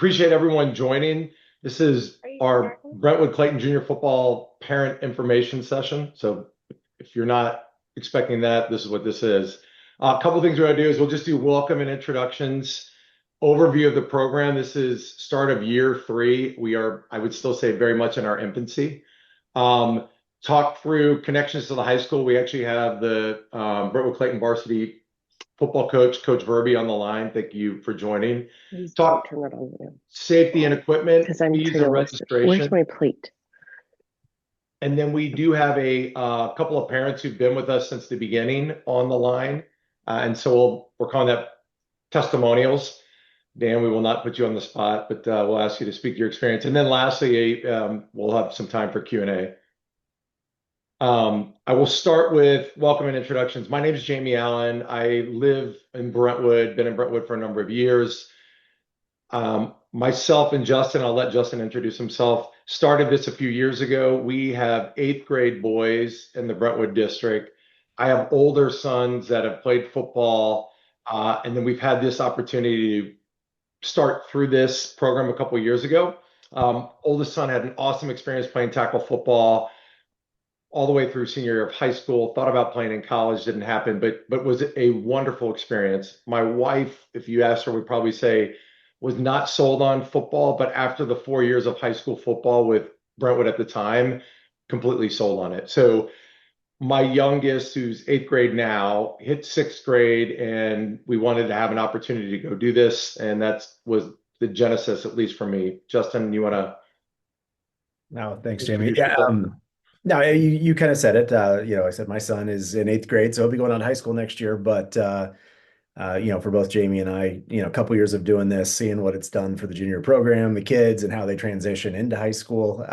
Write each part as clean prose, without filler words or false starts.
Appreciate everyone joining. This is our Brentwood Clayton Junior Football parent information session. So if you're not expecting that, this is what this is. A couple of things we're going to do is we'll just do welcome and introductions, overview of the program. This is start of year 3. We are, I would still say, very much in our infancy. Talk through connections to the high school. We actually have the Brentwood Clayton varsity football coach, Coach Verby, on the line. Thank you for joining. Talk safety and equipment, fees and registration. Where's my plate? And then we do have a couple of parents who've been with us since the beginning on the line. And so we're calling that testimonials. Dan, we will not put you on the spot, but we'll ask you to speak your experience. And then lastly, we'll have some time for Q&A. I will start with welcome and introductions. My name is Jamie Allen. I live in Brentwood, been in Brentwood for a number of years. Myself and Justin, I'll let Justin introduce himself, started this a few years ago. We have 8th grade boys in the Brentwood district. I have older sons that have played football, and then we've had this opportunity to start through this program a couple of years ago. Oldest son had an awesome experience playing tackle football all the way through senior year of high school, thought about playing in college, didn't happen, but was a wonderful experience. My wife, if you asked her, would probably say, was not sold on football, but after the 4 years of high school football with Brentwood at the time, completely sold on it. So my youngest, who's 8th grade now, hit 6th grade, and we wanted to have an opportunity to go do this, and that was the genesis, at least for me. Justin, you want to? No, thanks, Jamie. Yeah, no, you kind of said it. I said my son is in 8th grade, so he'll be going on to high school next year. But for both Jamie and I, a couple years of doing this, seeing what it's done for the junior program, the kids, and how they transition into high school,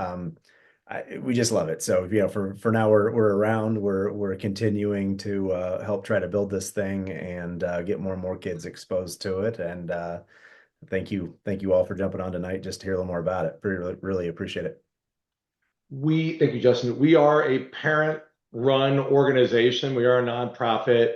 we just love it. So for now we're around. We're continuing to help try to build this thing and get more and more kids exposed to it. And thank you all for jumping on tonight just to hear a little more about it. Really, really appreciate it. Thank you, Justin. We are a parent-run organization. We are a nonprofit.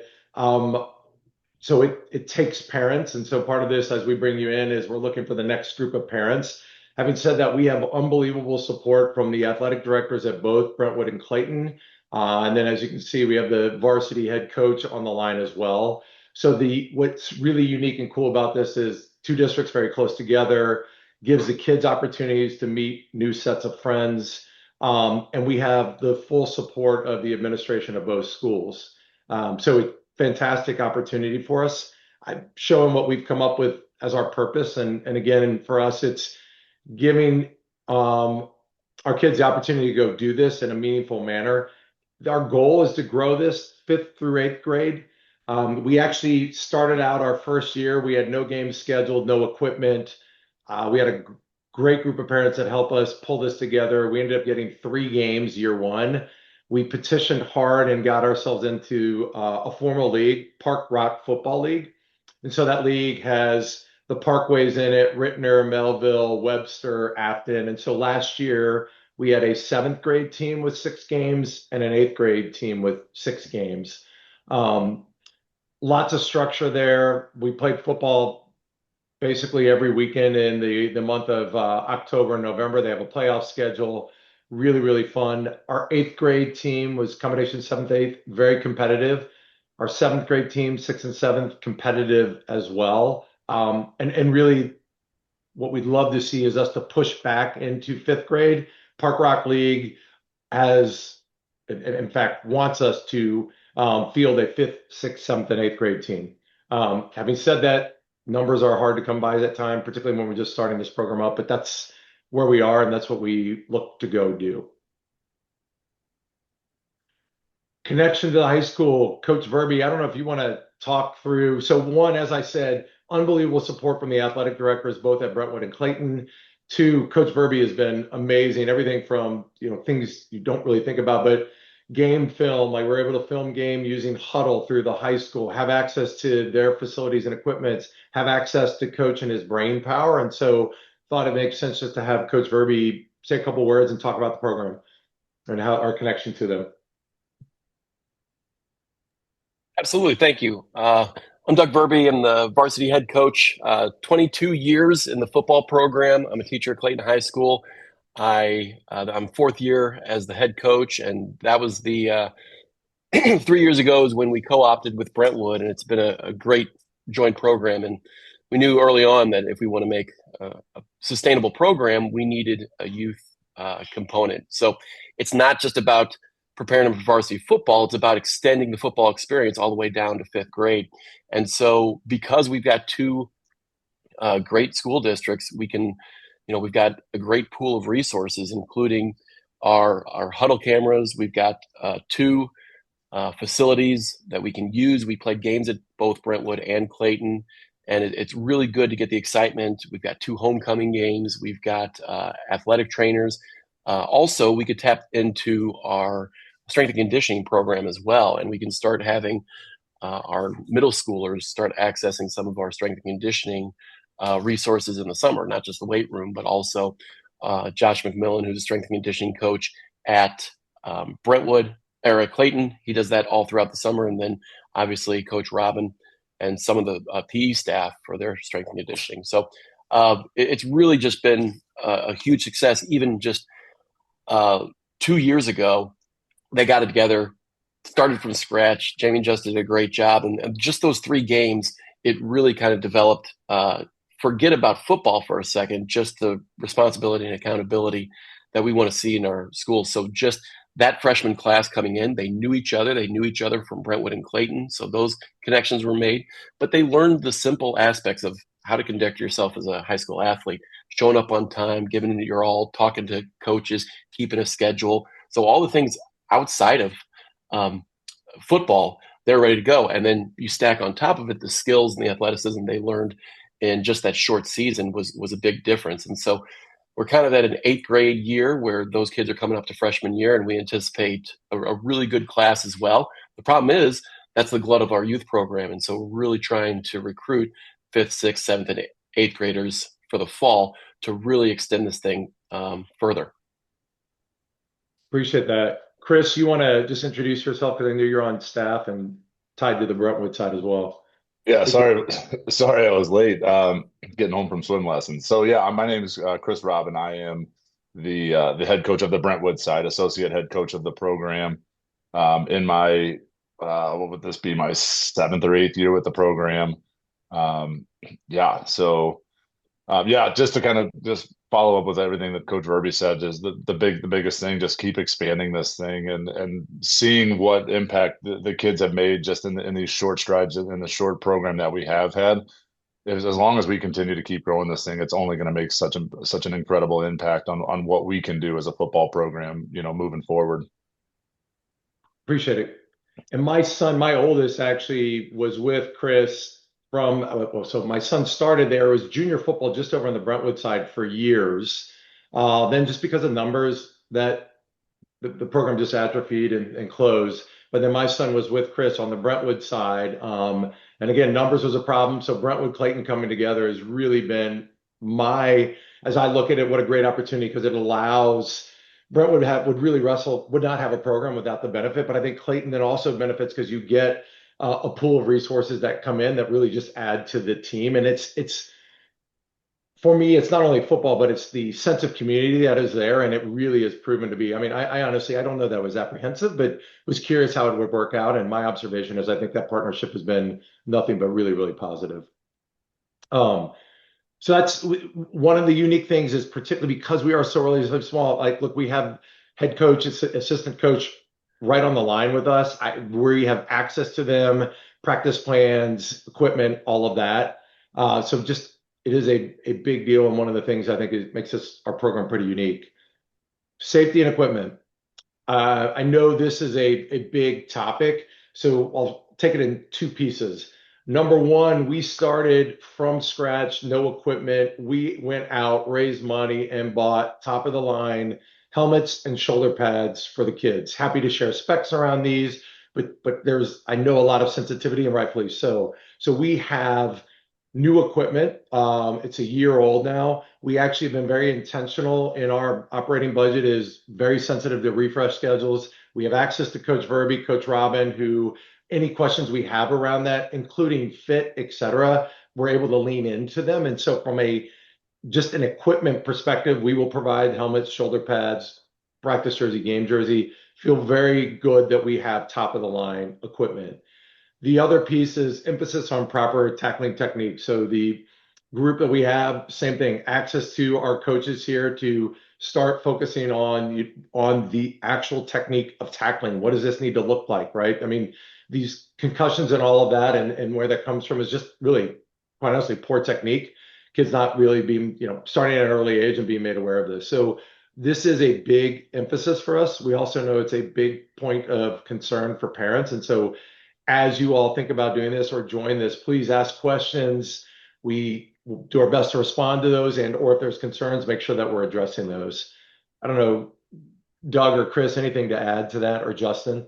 So it takes parents. And so part of this, as we bring you in, is we're looking for the next group of parents. Having said that, we have unbelievable support from the athletic directors at both Brentwood and Clayton. And then, as you can see, we have the varsity head coach on the line as well. So what's really unique and cool about this is 2 districts very close together, gives the kids opportunities to meet new sets of friends. And we have the full support of the administration of both schools. So it's a fantastic opportunity for us. I'm showing what we've come up with as our purpose. And again, for us, it's giving our kids the opportunity to go do this in a meaningful manner. Our goal is to grow this 5th through 8th grade. We actually started out our first year. We had no games scheduled, no equipment. We had a great group of parents that helped us pull this together. We ended up getting 3 games year 1. We petitioned hard and got ourselves into a formal league, Park Rock Football League. And so that league has the Parkways in it, Rittner, Melville, Webster, Afton. And so last year we had a 7th grade team with 6 games and an 8th grade team with 6 games. Lots of structure there. We played football basically every weekend in the month of October and November. They have a playoff schedule. Really, really fun. Our 8th grade team was combination 7th, 8th, very competitive. Our 7th grade team, 6th and 7th, competitive as well. And really what we'd love to see is us to push back into 5th grade. Park Rock League has, in fact, wants us to field a 5th, 6th, 7th, and 8th grade team. Having said that, numbers are hard to come by at that time, particularly when we're just starting this program up, but that's where we are, and that's what we look to go do. Connection to the high school, Coach Verby, I don't know if you want to talk through. So one, as I said, unbelievable support from the athletic directors, both at Brentwood and Clayton. 2, Coach Verby has been amazing. Everything from, things you don't really think about, but game film, like we're able to film game using Huddle through the high school, have access to their facilities and equipment, have access to Coach and his brain power. And so thought it makes sense just to have Coach Verby say a couple words and talk about the program and how our connection to them. Absolutely. Thank you. I'm Doug Verby. I'm the varsity head coach. 22 years in the football program. I'm a teacher at Clayton High School. I'm fourth year as the head coach, and that was the 3 years ago is when we co-opted with Brentwood, and it's been a great joint program. And we knew early on that if we want to make a sustainable program, we needed a youth component. So it's not just about preparing them for varsity football; it's about extending the football experience all the way down to fifth grade. And so, because we've got two great school districts, we've got a great pool of resources, including our huddle cameras. We've got two facilities that we can use. We played games at both Brentwood and Clayton, and it's really good to get the excitement. We've got two homecoming games. We've got athletic trainers. Also, we could tap into our strength and conditioning program as well, and we can start having our middle schoolers start accessing some of our strength and conditioning resources in the summer, not just the weight room, but also Josh McMillan, who's a strength and conditioning coach at Brentwood, Eric Clayton. He does that all throughout the summer. And then obviously Coach Robin and some of the PE staff for their strength and conditioning. So it's really just been a huge success. Even just 2 years ago, they got it together, started from scratch. Jamie and Just did a great job. And just those 3 games, it really kind of developed, forget about football for a second, just the responsibility and accountability that we want to see in our schools. So just that freshman class coming in, they knew each other. They knew each other from Brentwood and Clayton. So those connections were made. But they learned the simple aspects of how to conduct yourself as a high school athlete, showing up on time, giving it your all, talking to coaches, keeping a schedule. So all the things outside of football, they're ready to go. And then you stack on top of it the skills and the athleticism they learned in just that short season was a big difference. And so we're kind of at an 8th grade year where those kids are coming up to freshman year, and we anticipate a really good class as well. The problem is that's the glut of our youth program. And so we're really trying to recruit 5th, 6th, 7th, and 8th graders for the fall to really extend this thing further. Appreciate that. Chris, you want to just introduce yourself because I know you're on staff and tied to the Brentwood side as well. Yeah, sorry I was late. Getting home from swim lessons. So yeah, my name is Chris Robin. I am the head coach of the Brentwood side, associate head coach of the program. In my what would this be? My 7th or 8th year with the program. Yeah, so yeah, just to kind of just follow up with everything that Coach Verby said is the biggest thing, just keep expanding this thing and seeing what impact the kids have made just in these short strides in the short program that we have had. As long as we continue to keep growing this thing, it's only going to make such an incredible impact on what we can do as a football program, moving forward. Appreciate it. And my son, my oldest, actually was with Chris so my son started there. It was junior football just over on the Brentwood side for years. Then just because of numbers, that the program just atrophied and closed. But then my son was with Chris on the Brentwood side. And again, numbers was a problem. So Brentwood Clayton coming together has really been as I look at it, what a great opportunity because it allows Brentwood would not have a program without the benefit. But I think Clayton then also benefits because you get a pool of resources that come in that really just add to the team. And it's for me, it's not only football, but it's the sense of community that is there. And it really is proven to be. I mean, I honestly, I don't know that I was apprehensive, but was curious how it would work out. And my observation is I think that partnership has been nothing but really, really positive. So that's one of the unique things is particularly because we are so relatively small. Like, look, we have head coach, assistant coach right on the line with us. We have access to them, practice plans, equipment, all of that. So just it is a big deal, and one of the things I think it makes our program pretty unique. Safety and equipment. I know this is a big topic, so I'll take it in 2 pieces. Number one, we started from scratch, no equipment. We went out, raised money, and bought top of the line helmets and shoulder pads for the kids. Happy to share specs around these, but I know a lot of sensitivity, and rightfully so. So we have new equipment. It's a year old now. We actually have been very intentional in our operating budget is very sensitive to refresh schedules. We have access to Coach Verby, Coach Robin, who any questions we have around that, including fit, et cetera, we're able to lean into them. And so from just an equipment perspective, we will provide helmets, shoulder pads, practice jersey, game jersey. Feel very good that we have top of the line equipment. The other piece is emphasis on proper tackling technique. So the group that we have, same thing, access to our coaches here to start focusing on the actual technique of tackling. What does this need to look like, right? I mean, these concussions and all of that and where that comes from is just really, quite honestly, poor technique. Kids not really being, starting at an early age and being made aware of this. So this is a big emphasis for us. We also know it's a big point of concern for parents. And so as you all think about doing this or join this, please ask questions. We will do our best to respond to those, and or if there's concerns, make sure that we're addressing those. I don't know, Doug or Chris, anything to add to that, or Justin?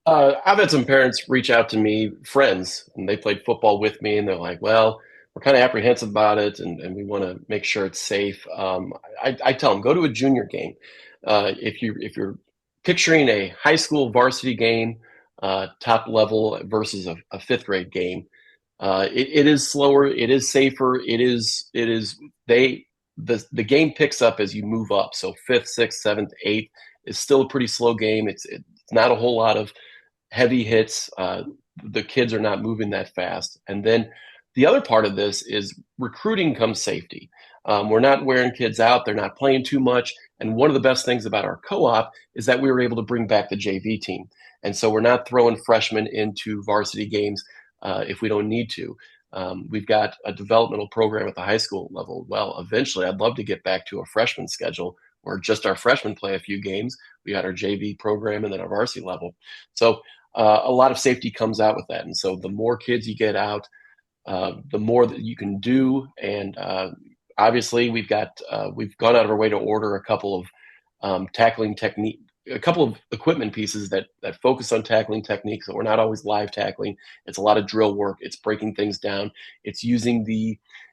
I've had some parents reach out to me, friends, and they played football with me, and they're like, "Well, we're kind of apprehensive about it, and we want to make sure it's safe." I tell them, go to a junior game. If you're picturing a high school varsity game, top level versus a fifth grade game, it is slower, it is safer, the game picks up as you move up. So fifth, sixth, seventh, eighth is still a pretty slow game. It's not a whole lot of heavy hits. The kids are not moving that fast. And then the other part of this is recruiting comes safety. We're not wearing kids out. They're not playing too much. And one of the best things about our co-op is that we were able to bring back the JV team. And so we're not throwing freshmen into varsity games if we don't need to. We've got a developmental program at the high school level. Well, eventually I'd love to get back to a freshman schedule where just our freshmen play a few games. We got our JV program and then our varsity level. So a lot of safety comes out with that. And so the more kids you get out, the more that you can do. And obviously we've gone out of our way to order a couple of tackling technique, a couple of equipment pieces that focus on tackling techniques. So we're not always live tackling. It's a lot of drill work. It's breaking things down. It's using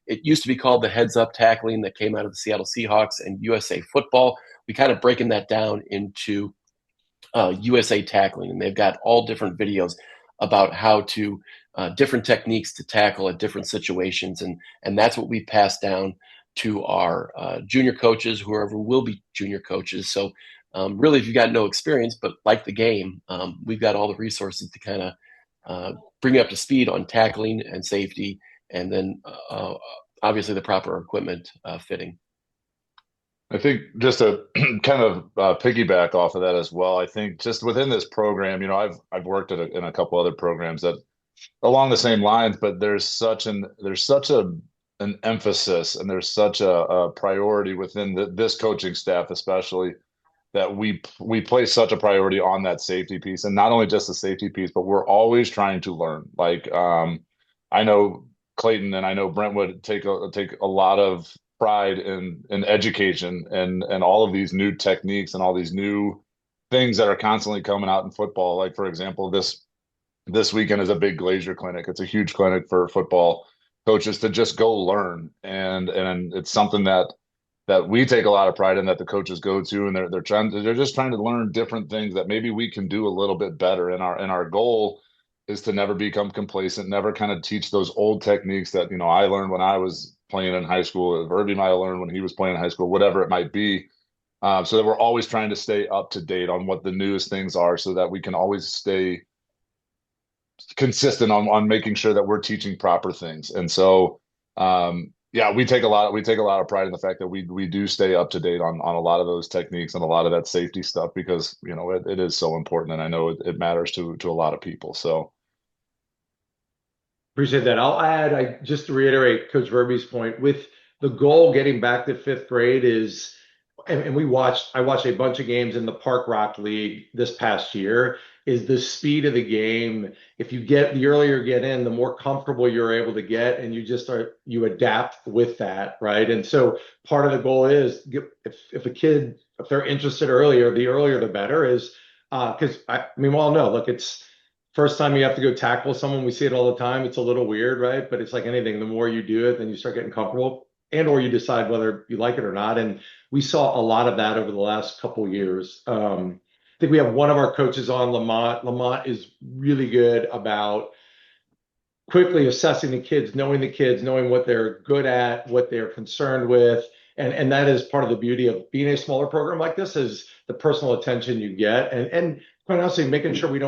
it used to be called the heads up tackling that came out of the Seattle Seahawks and USA Football. We kind of breaking that down into USA tackling, and they've got all different videos about how to different techniques to tackle at different situations, and that's what we pass down to our junior coaches, whoever will be junior coaches. So really, if you've got no experience but like the game, we've got all the resources to kind of bring you up to speed on tackling and safety, and then obviously the proper equipment fitting. I think just to kind of piggyback off of that as well, I think just within this program, I've worked in a couple other programs that along the same lines, but there's such an emphasis and there's such a priority within this coaching staff, especially that we place such a priority on that safety piece, and not only just the safety piece, but we're always trying to learn. Like I know Clayton and I know Brentwood take a lot of pride in education and all of these new techniques and all these new things that are constantly coming out in football. Like for example, this weekend is a big Glazier clinic. It's a huge clinic for football coaches to just go learn, and it's something that we take a lot of pride in, that the coaches go to, and they're just trying to learn different things that maybe we can do a little bit better. And our goal is to never become complacent, never kind of teach those old techniques that I learned when I was playing in high school, Irby might have learned when he was playing in high school, whatever it might be. So that we're always trying to stay up to date on what the newest things are, so that we can always stay consistent on making sure that we're teaching proper things. And so yeah, we take a lot of pride in the fact that we do stay up to date on a lot of those techniques and a lot of that safety stuff, because it is so important, and I know it matters to a lot of people. So Appreciate that. I'll add, just to reiterate Coach Verby's point, with the goal getting back to fifth grade is, and I watched a bunch of games in the Park Rock League this past year, is the speed of the game. If the earlier you get in, the more comfortable you're able to get, and you adapt with that, right? And so part of the goal is if a kid, if they're interested earlier, the earlier the better, is because we all know, look, it's first time you have to go tackle someone. We see it all the time. It's a little weird, right? But it's like anything, the more you do it, then you start getting comfortable, and or you decide whether you like it or not. And we saw a lot of that over the last couple years. think we have one of our coaches on, Lamont. Lamont is really good about quickly assessing the kids, knowing what they're good at, what they're concerned with. And that is part of the beauty of being a smaller program like this is the personal attention you get. And quite honestly, making sure we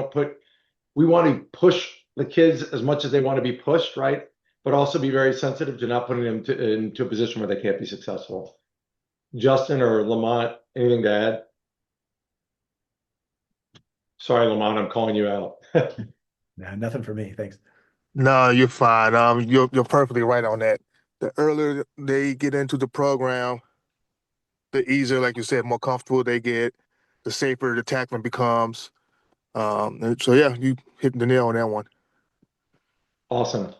want to push the kids as much as they want to be pushed, right? But also be very sensitive to not putting them into a position where they can't be successful. Justin or Lamont, anything to add? Sorry, Lamont, I'm calling you out. No, nothing for me. Thanks. No, you're fine. You're perfectly right on that. The earlier they get into the program, the easier, like you said, more comfortable they get, the safer the tackling becomes. And so yeah, you hit the nail on that one. Awesome.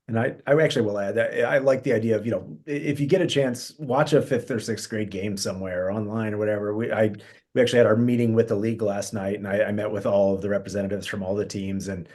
And I actually will add that I like the idea of, if you get a chance, watch a fifth or sixth grade game somewhere or online or whatever. We actually had our meeting with the league last night, and I met with all of the representatives from all the teams. And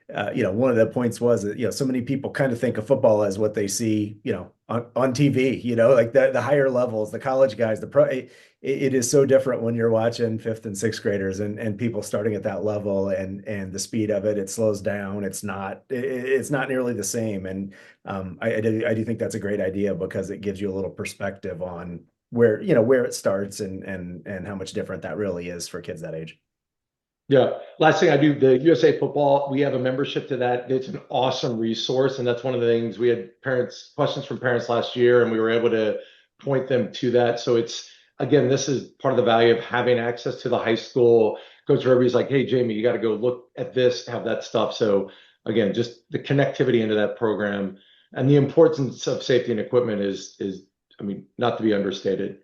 one of the points was that, so many people kind of think of football as what they see, on TV, like the higher levels, the college guys, the pro. It is so different when you're watching fifth and sixth graders and people starting at that level and the speed of it. It slows down. It's not nearly the same. And I do think that's a great idea because it gives you a little perspective on where it starts and how much different that really is for kids that age. Yeah. Last thing I do, the USA Football, we have a membership to that. It's an awesome resource. And that's one of the things we had questions from parents last year, and we were able to point them to that. So again, this is part of the value of having access to the high school. Coach Irby's like, hey, Jamie, you got to go look at this, have that stuff. So again, just the connectivity into that program and the importance of safety and equipment is, I mean, not to be understated.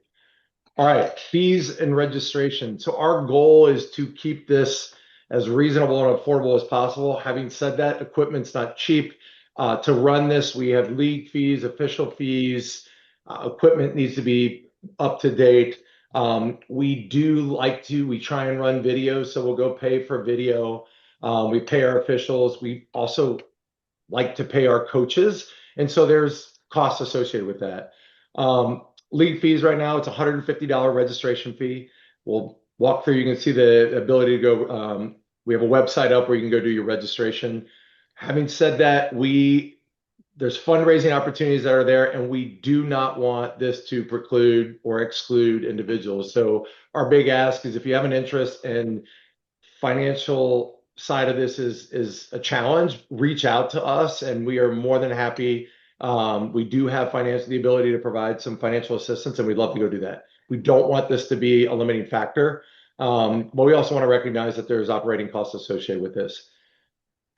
All right, fees and registration. So our goal is to keep this as reasonable and affordable as possible. Having said that, equipment's not cheap. To run this, we have league fees, official fees. Equipment needs to be up to date. We try and run videos, so we'll go pay for video. We pay our officials. We also like to pay our coaches. And so there's costs associated with that. League fees right now, it's $150 registration fee. We'll walk through. You can see the ability to go. We have a website up where you can go do your registration. Having said that, there's fundraising opportunities that are there, and we do not want this to preclude or exclude individuals. So our big ask is if you have an interest in financial side of this is a challenge, reach out to us, and we are more than happy. We do have the ability to provide some financial assistance, and we'd love to go do that. We don't want this to be a limiting factor, but we also want to recognize that there's operating costs associated with this.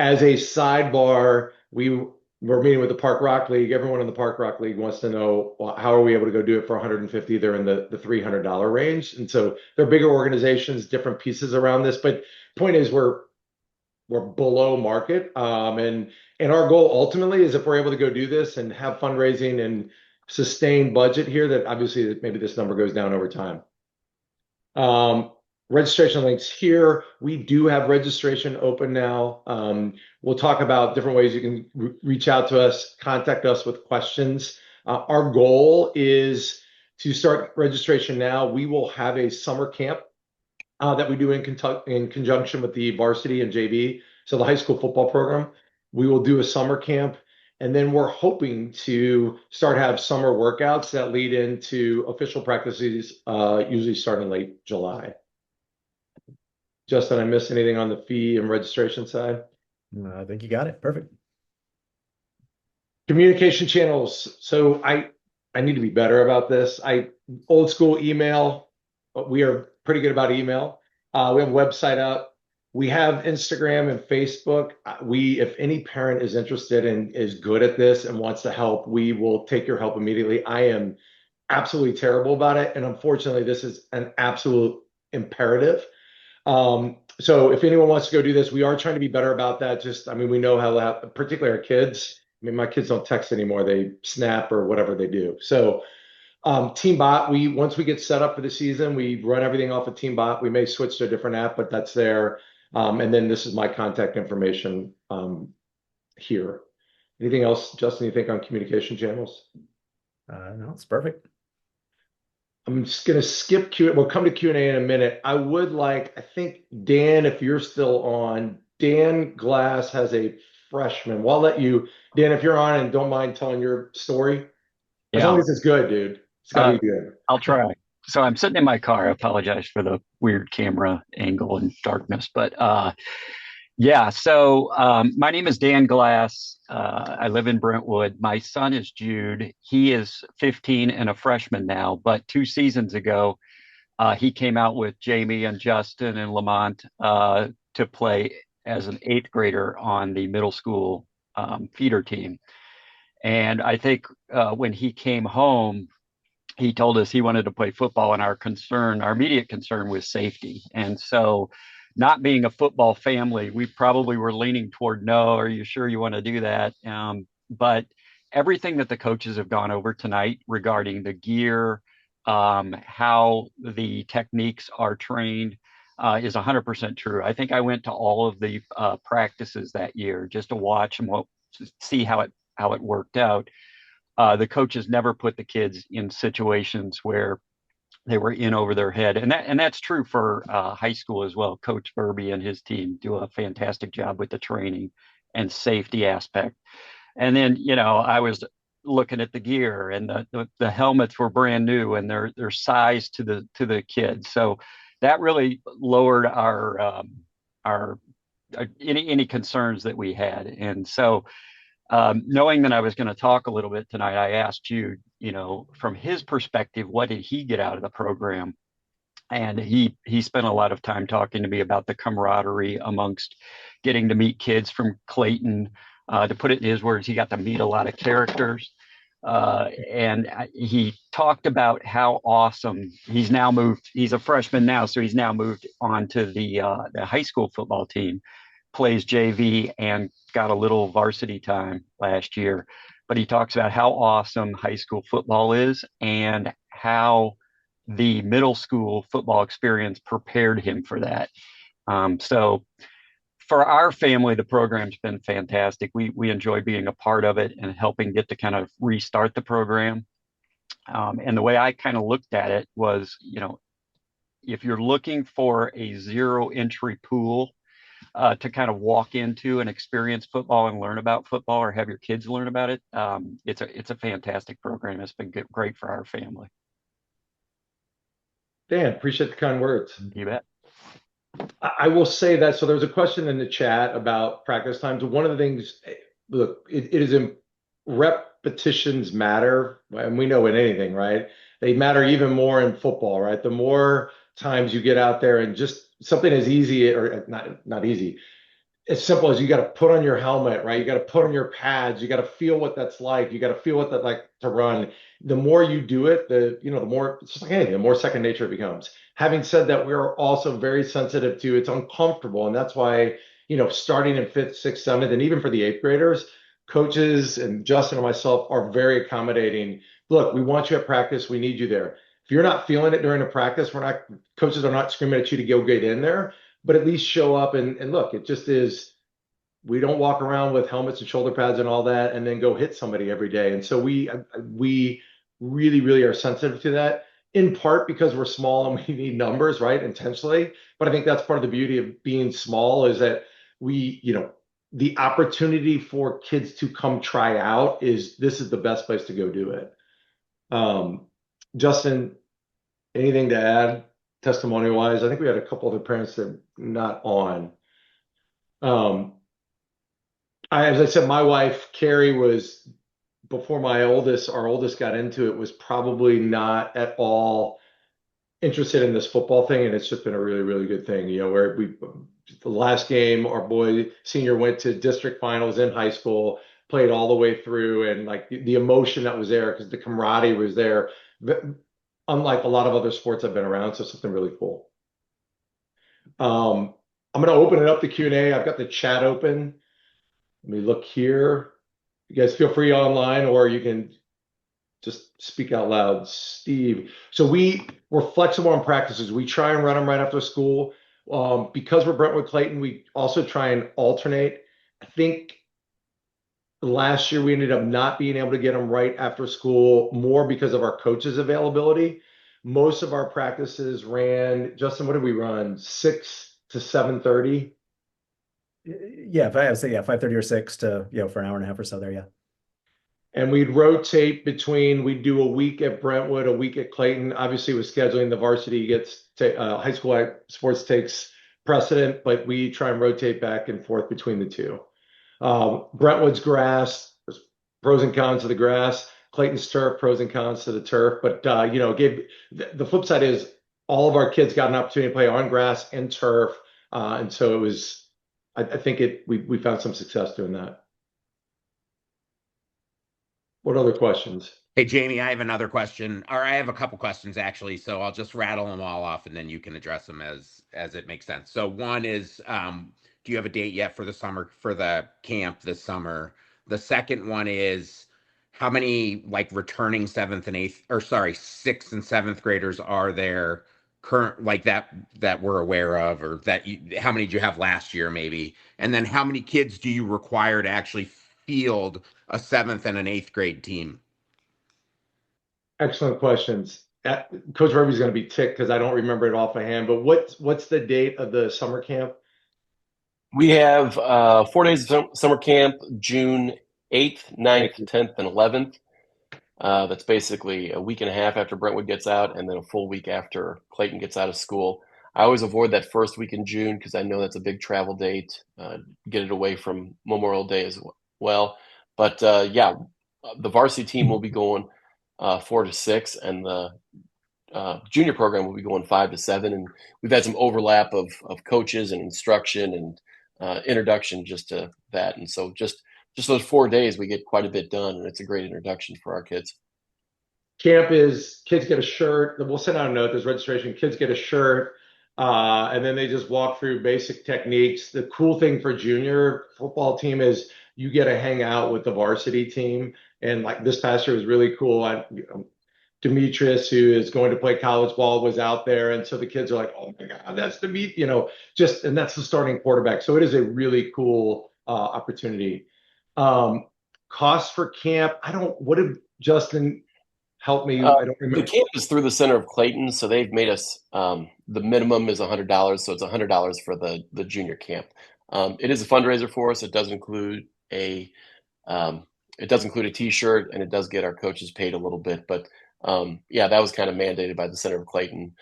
As a sidebar, we're meeting with the Park Rock League. Everyone in the Park Rock League wants to know, well, how are we able to go do it for $150? They're in the $300 range, and so they're bigger organizations, different pieces around this. But point is, we're below market. And our goal ultimately is if we're able to go do this and have fundraising and sustain budget here, that obviously maybe this number goes down over time. Registration links here. We do have registration open now. We'll talk about different ways you can reach out to us, contact us with questions. Our goal is to start registration now. We will have a summer camp that we do in conjunction with the varsity and JV, so the high school football program. We will do a summer camp, and then we're hoping to have summer workouts that lead into official practices, usually starting late July. Justin, I missed anything on the fee and registration side? I think you got it. Perfect. Communication channels. So I need to be better about this. Old school email. We are pretty good about email. We have a website up. We have Instagram and Facebook. If any parent is interested and is good at this and wants to help, we will take your help immediately. I am absolutely terrible about it, and unfortunately, this is an absolute imperative. So if anyone wants to go do this, we are trying to be better about that. We know how, particularly our kids. My kids don't text anymore; they snap or whatever they do. So. TeamBot, once we get set up for the season, we run everything off of TeamBot. We may switch to a different app, but that's there. And then this is my contact information here. Anything else, Justin, you think on communication channels? No, it's perfect. I'm just going to skip Q. We'll come to Q&A in a minute. I would like, I think, Dan, if you're still on, Dan Glass has a freshman. Well, I'll let you, Dan, if you're on and don't mind telling your story, as long Yeah, as it's good, dude. It's got to uh, be good. I'll try. So I'm sitting in my car. I apologize for the weird camera angle and darkness, but yeah. So my name is Dan Glass. I live in Brentwood. My son is Jude. He is 15 and a freshman now. But 2 seasons ago, he came out with Jamie and Justin and Lamont to play as an eighth grader on the middle school feeder team. And I think when he came home, he told us he wanted to play football, and our immediate concern was safety. And so, not being a football family, we probably were leaning toward no. Are you sure you want to do that? But everything that the coaches have gone over tonight regarding the gear, how the techniques are trained, is 100% true. I think I went to all of the practices that year just to watch and see how it worked out. The coaches never put the kids in situations where they were in over their head, and that's true for high school as well. Coach Burby and his team do a fantastic job with the training and safety aspect. And then I was looking at the gear, and the helmets were brand new, and their size to the kids. So that really lowered our any concerns that we had. And so knowing that I was going to talk a little bit tonight, I asked you, from his perspective, what did he get out of the program? And he spent a lot of time talking to me about the camaraderie amongst getting to meet kids from Clayton. To put it in his words, he got to meet a lot of characters. And he talked about how awesome he's now moved. He's a freshman now, so he's now moved on to the high school football team, plays JV, and got a little varsity time last year. But he talks about how awesome high school football is and how the middle school football experience prepared him for that. So for our family, the program's been fantastic. We enjoy being a part of it and helping get to kind of restart the program. And the way I kind of looked at it was, if you're looking for a zero entry pool to kind of walk into and experience football and learn about football, or have your kids learn about it, it's a fantastic program. It's been great for our family. Dan, appreciate the kind words. You bet. I will say that. So there was a question in the chat about practice times. One of the things, look, it is repetitions matter, and we know in anything, right? They matter even more in football, right? The more times you get out there and just something as easy, or not easy, as simple as you got to put on your helmet, right? You got to put on your pads. You got to feel what that's like. You got to feel what that's like to run. The more you do it, the more, it's just like anything, the more second nature it becomes. Having said that, we are also very sensitive to it's uncomfortable. And that's why, starting in fifth, sixth, seventh, and even for the eighth graders, coaches and Justin and myself are very accommodating. Look, we want you at practice. We need you there. If you're not feeling it during a practice, coaches are not screaming at you to go get in there, but at least show up and look, it just is, we don't walk around with helmets and shoulder pads and all that and then go hit somebody every day. And so we really, really are sensitive to that, in part because we're small and we need numbers, right? Intentionally. But I think that's part of the beauty of being small is that the opportunity for kids to come try out this is the best place to go do it. Justin, anything to add testimonial wise? I think we had a couple other parents that are not on. As I said, my wife, Carrie, was before our oldest got into it, was probably not at all interested in this football thing. And it's just been a really, really good thing, where the last game, our boy senior went to district finals in high school, played all the way through. And like the emotion that was there, because the camaraderie was there, unlike a lot of other sports I've been around. So something really cool. I'm going to open it up to Q&A. I've got the chat open. Let me look here. You guys feel free online, or you can just speak out loud. Steve. So we're flexible on practices. We try and run them right after school. Because we're Brentwood Clayton, we also try and alternate. I think last year we ended up not being able to get them right after school, more because of our coaches' availability. Most of our practices ran, Justin, what did we run? 6 to 7:30? Yeah, if I say 5:30 or 6 to, for an hour and a half or so there, yeah. And we'd rotate between, we'd do a week at Brentwood, a week at Clayton. Obviously, with scheduling, the varsity high school sports takes precedent, but we try and rotate back and forth between the two. Brentwood's grass, there's pros and cons to the grass. Clayton's turf, pros and cons to the turf. But the flip side is all of our kids got an opportunity to play on grass and turf, and so it was. I think we found some success doing that. What other questions? Hey, Jamie, I have another question, or I have a couple questions actually. So I'll just rattle them all off, and then you can address them as it makes sense. So one is, do you have a date yet for the camp this summer? The second one is, how many like returning sixth and seventh graders are there current like that we're aware of, or how many did you have last year maybe? And then how many kids do you require to actually field a seventh and an eighth grade team? Excellent questions. Coach Verby's going to be ticked because I don't remember it offhand. But what's the date of the summer camp? We have 4 days of summer camp, June 8th, 9th, 10th, and 11th. That's basically a week and a half after Brentwood gets out, and then a full week after Clayton gets out of school. I always avoid that first week in June because I know that's a big travel date. Get it away from Memorial Day as well. But the varsity team will be going 4 to 6, and the junior program will be going 5 to 7. And we've had some overlap of coaches and instruction and introduction just to that. And so just those 4 days, we get quite a bit done, and it's a great introduction for our kids. Camp is kids get a shirt. We'll send out a note. There's registration. Kids get a shirt, and then they just walk through basic techniques. The cool thing for junior football team is you get to hang out with the varsity team. And like this past year was really cool. Demetrius, who is going to play college ball, was out there, and so the kids are like, "Oh my God, that's Demetrius!" And that's the starting quarterback. So it is a really cool opportunity. Cost for camp, what did Justin help me? I don't remember. The camp is through the center of Clayton, so they've made us, the minimum is $100, so it's $100 for the junior camp. It is a fundraiser for us. It does include a t-shirt, and it does get our coaches paid a little bit, but that was kind of mandated by the center of Clayton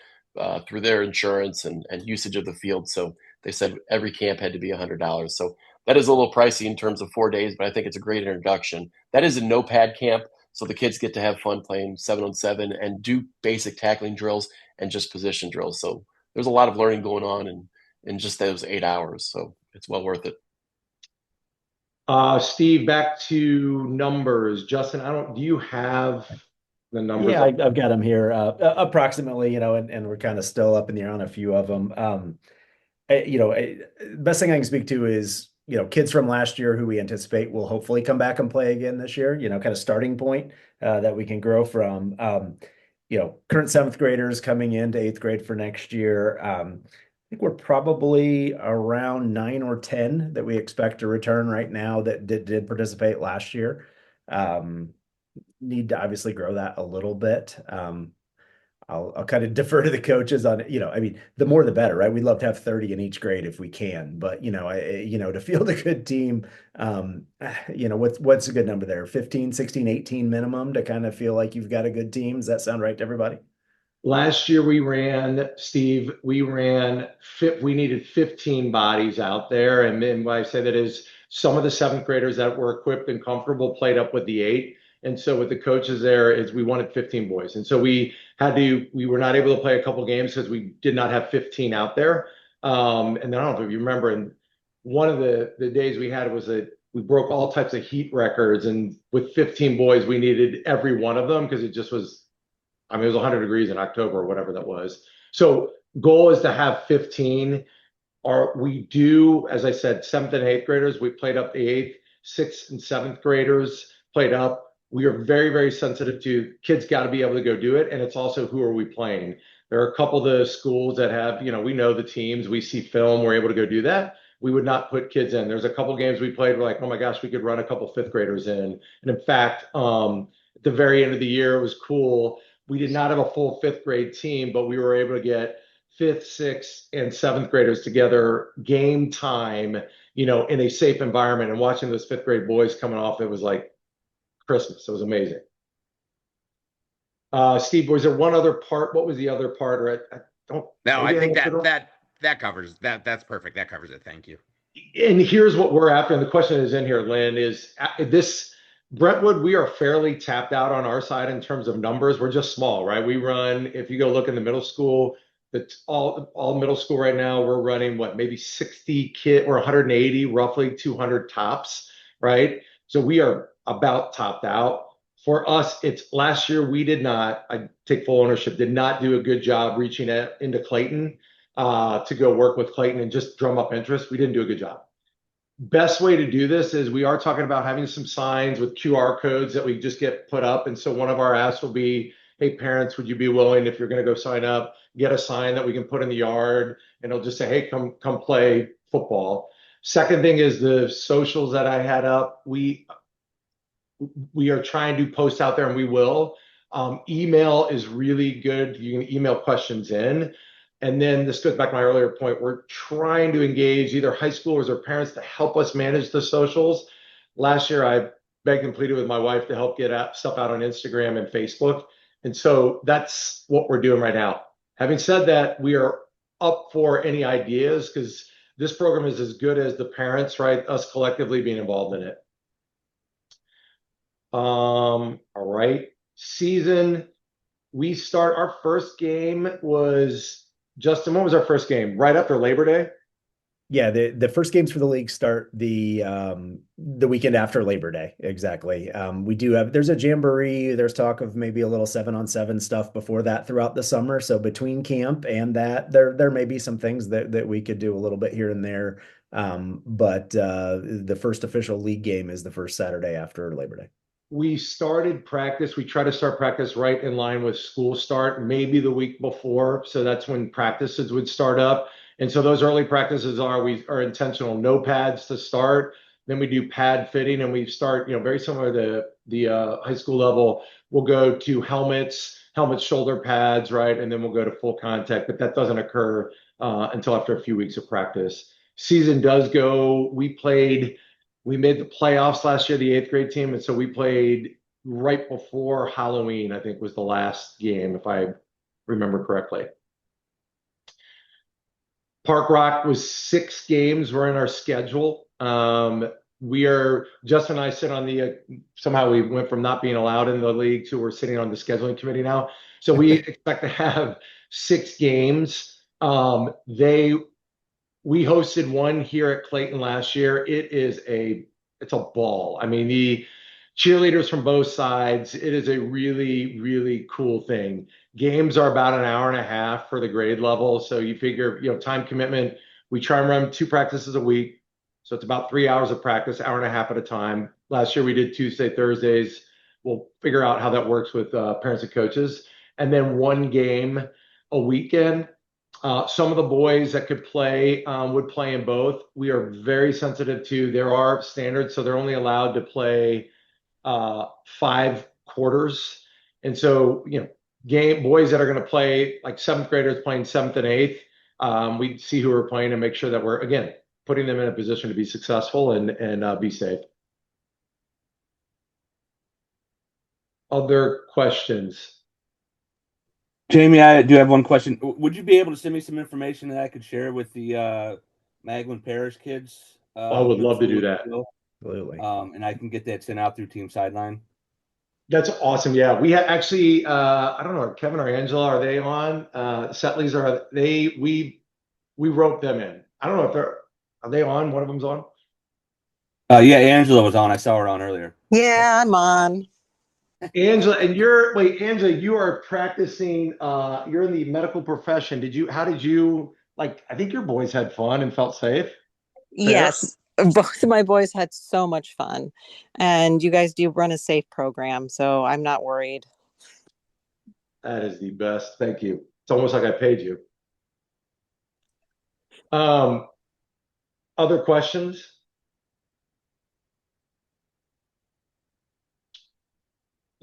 through their insurance and usage of the field. So they said every camp had to be $100. So that is a little pricey in terms of 4 days, but I think it's a great introduction. That is a no-pad camp, so the kids get to have fun playing 7-on-7 and do basic tackling drills and just position drills. So there's a lot of learning going on in just those 8 hours. So it's well worth it. Steve, back to numbers. Justin, do you have the numbers? Yeah, I've got them here approximately, and we're kind of still up in the air on a few of them. Best thing I can speak to is, kids from last year who we anticipate will hopefully come back and play again this year, kind of starting point that we can grow from. Current seventh graders coming into eighth grade for next year. I think we're probably around 9 or 10 that we expect to return right now that did participate last year. Need to obviously grow that a little bit. I'll kind of defer to the coaches on, the more the better, right? We'd love to have 30 in each grade if we can, but to field a good team, what's a good number there? 15, 16, 18 minimum to kind of feel like you've got a good team. Does that sound right to everybody? Last year we needed 15 bodies out there. And then what I say that is some of the seventh graders that were equipped and comfortable played up with the 8. And so with the coaches there is we wanted 15 boys. And so we were not able to play a couple games because we did not have 15 out there. And then I don't know if you remember, and one of the days we had was we broke all types of heat records. And with 15 boys, we needed every one of them because it just was, it was 100 degrees in October or whatever that was. So goal is to have 15. We do, as I said, 7th and 8th graders, we played up the 8th, 6th and 7th graders played up. We are very, very sensitive to kids got to be able to go do it. And it's also, who are we playing? There are a couple of the schools that have, we know the teams, we see film, we're able to go do that. We would not put kids in. There's a couple games we played, we're like, oh my gosh, we could run a couple 5th graders in. And in fact, at the very end of the year, it was cool. we did not have a full fifth grade team, but we were able to get fifth, sixth, and seventh graders together game time, in a safe environment, and watching those fifth grade boys coming off, it was like Christmas. It was amazing. Steve, was there one other part? What was the other part? Or I don't. No, I Maybe think answered all. that covers that. That's perfect. That covers it. Thank you. And here's what we're after. And the question is in here, Lynn, is this Brentwood, we are fairly tapped out on our side in terms of numbers. We're just small, right? We run, if you go look in the middle school, that's all middle school right now, we're running what, maybe 60 kid or 180, roughly 200 tops, right? So we are about topped out. For us, it's last year we did not, I take full ownership, did not do a good job reaching into Clayton to go work with Clayton and just drum up interest. We didn't do a good job. Best way to do this is we are talking about having some signs with QR codes that we just get put up. And so one of our asks will be, hey, parents, would you be willing, if you're going to go sign up, get a sign that we can put in the yard, and it'll just say, hey, come play football. Second thing is the socials that I had up. We are trying to post out there, and we will. Email is really good. You can email questions in. And then this goes back to my earlier point. We're trying to engage either high schoolers or parents to help us manage the socials. Last year, I begged and pleaded with my wife to help get stuff out on Instagram and Facebook. And so that's what we're doing right now. Having said that, we are up for any ideas because this program is as good as the parents, right? Us collectively being involved in it. All right. Season, we start our first game was, Justin, when was our first game? Right after Labor Day? Yeah, the first games for the league start the weekend after Labor Day. Exactly. There's a jamboree, there's talk of maybe a little 7-on-7 stuff before that throughout the summer. So between camp and that, there may be some things that we could do a little bit here and there. But the first official league game is the first Saturday after Labor Day. We started practice. We try to start practice right in line with school start, maybe the week before. So that's when practices would start up. And so those early practices are intentional no pads to start. Then we do pad fitting, and we start, very similar to the high school level. We'll go to helmets, shoulder pads, right? And then we'll go to full contact, but that doesn't occur until after a few weeks of practice. Season does go. We made the playoffs last year, the eighth grade team. And so we played right before Halloween, I think was the last game, if I remember correctly. Park Rock was 6 games were in our schedule. Justin and I sit on somehow we went from not being allowed in the league to we're sitting on the scheduling committee now. So we expect to have 6 games. We hosted one here at Clayton last year. It's a ball. I mean, the cheerleaders from both sides, it is a really, really cool thing. Games are about an hour and a half for the grade level. So you figure, time commitment, we try and run 2 practices a week. So it's about 3 hours of practice, hour and a half at a time. Last year we did Tuesday, Thursdays. We'll figure out how that works with parents and coaches. And then 1 game a weekend. Some of the boys that could play would play in both. We are very sensitive to, there are standards, so they're only allowed to play 5 quarters. And so, boys that are going to play, like 7th graders playing 7th and 8th, we see who we're playing and make sure that we're, again, putting them in a position to be successful and be safe. Other questions? Jamie, I do have one question. Would you be able to send me some information that I could share with the Magdalen Parish kids? I would love to do that. Absolutely. And I can get that sent out through Team Sideline. That's awesome. Yeah, we have actually, I don't know, Kevin or Angela, are they on? Setleys we wrote them in. I don't know are they on? One of them's on? Yeah, Angela was on. I saw her on earlier. Yeah, I'm on. Angela, and Angela, you are practicing, you're in the medical profession. How did you, I think your boys had fun and felt safe? Yes, both of my boys had so much fun. And you guys do run a safe program, so I'm not worried. That is the best. Thank you. It's almost like I paid you. Other questions?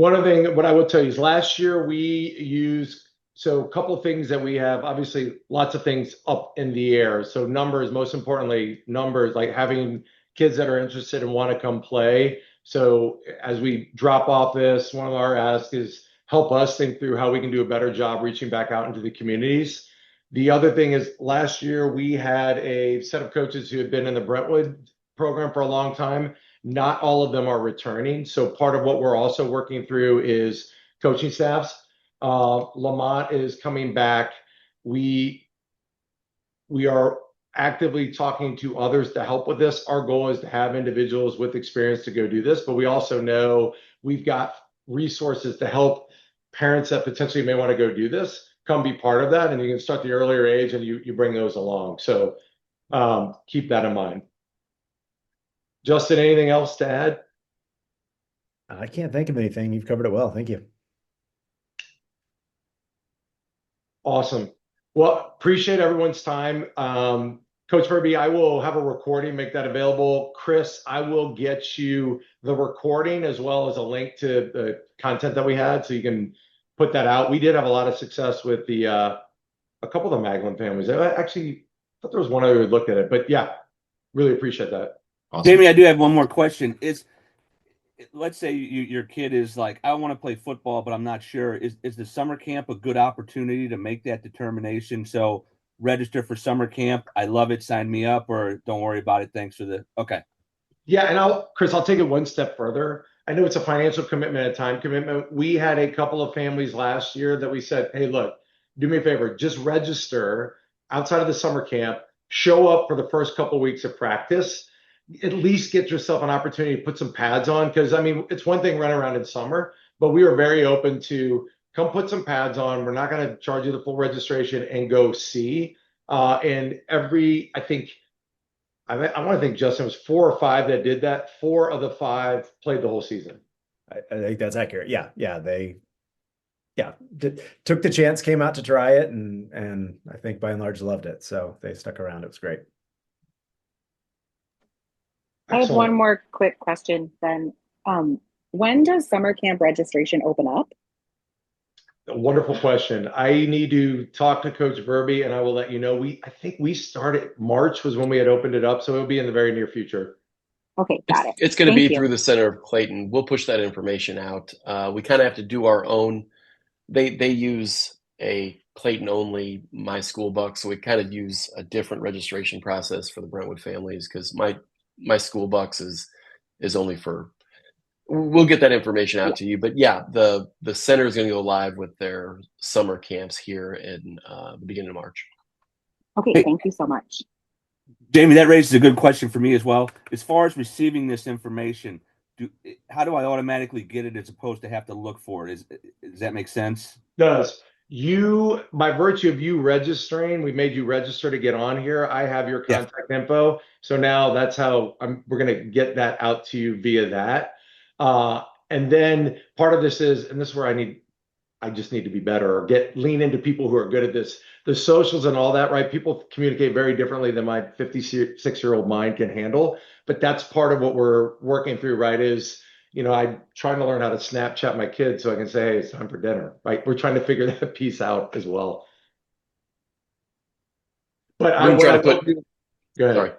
One other thing, what I will tell you is last year we used, so a couple of things that we have, obviously lots of things up in the air. So numbers, most importantly, numbers, like having kids that are interested and want to come play. So as we drop off this, one of our asks is help us think through how we can do a better job reaching back out into the communities. The other thing is last year we had a set of coaches who had been in the Brentwood program for a long time. Not all of them are returning. So part of what we're also working through is coaching staffs. Lamont is coming back. We are actively talking to others to help with this. Our goal is to have individuals with experience to go do this, but we also know we've got resources to help parents that potentially may want to go do this come be part of that. And you can start the earlier age and you bring those along. So keep that in mind. Justin, anything else to add? I can't think of anything. You've covered it well. Thank you. Awesome. Well, appreciate everyone's time. Coach Verby, I will have a recording, make that available. Chris, I will get you the recording as well as a link to the content that we had so you can put that out. We did have a lot of success with the a couple of the Maglin families. I actually thought there was one other who looked at it, but yeah, really appreciate that. Awesome. Jamie, I do have one more question. Let's say your kid is like, I want to play football, but I'm not sure. Is the summer camp a good opportunity to make that determination? So register for summer camp. I love it. Sign me up, or don't worry about it. Thanks for the okay. Yeah, and Chris, I'll take it one step further. I know it's a financial commitment, a time commitment. We had a couple of families last year that we said, hey, look, do me a favor, just register outside of the summer camp, show up for the first couple of weeks of practice, at least get yourself an opportunity to put some pads on. Because, I mean, it's one thing running around in summer, but we are very open to come put some pads on. We're not going to charge you the full registration and go see. And I think, I want to think, Justin, it was 4 or 5 that did that. 4 of the 5 played the whole season. I think that's accurate. Yeah. They took the chance, came out to try it, and I think by and large loved it. So they stuck around. It was great. I have one more quick question then. When does summer camp registration open up? A wonderful question. I need to talk to Coach Verby, and I will let you know. I think we started March was when we had opened it up, so it'll be in the very near future. Okay, got it. It's going to be through the Center of Clayton. We'll push that information out. We kind of have to do our own. They use a Clayton only My School Buck, so we kind of use a different registration process for the Brentwood families because my School Bucks is only for. We'll get that information out to you, but yeah, the center is going to go live with their summer camps here in the beginning of March. Okay, thank you so much. Jamie, that raises a good question for me as well. As far as receiving this information, how do I automatically get it as opposed to have to look for it? Does that make sense? Does. You, by virtue of you registering, we made you register to get on here. I have your contact info. So now that's how we're going to get that out to you via that. And then part of this is, and this is where I just need to be better or lean into people who are good at this, the socials and all that, right? People communicate very differently than my 56-year-old mind can handle. But that's part of what we're working through, right? Is, I'm trying to learn how to Snapchat my kids so I can say, hey, it's time for dinner, right? We're trying to figure that piece out as well. But I'm trying to put. Go ahead. Sorry.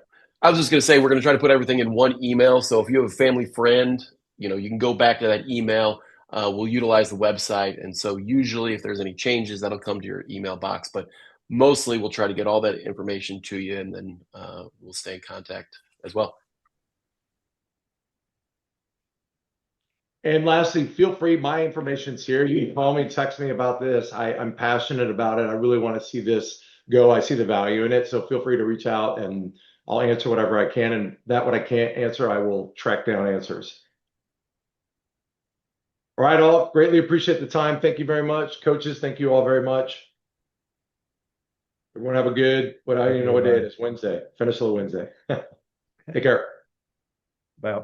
I was just going to say, we're going to try to put everything in one email. So if you have a family friend, you can go back to that email. We'll utilize the website. And so usually if there's any changes, that'll come to your email box. But mostly we'll try to get all that information to you, and then we'll stay in contact as well. And lastly, feel free. My information's here. You can call me, text me about this. I'm passionate about it. I really want to see this go. I see the value in it. So feel free to reach out and I'll answer whatever I can. And what I can't answer, I will track down answers. All right, all. Greatly appreciate the time. Thank you very much. Coaches, thank you all very much. Everyone have a good, I don't even know what day it is, Wednesday. Finish of the Wednesday. Take care. Bye.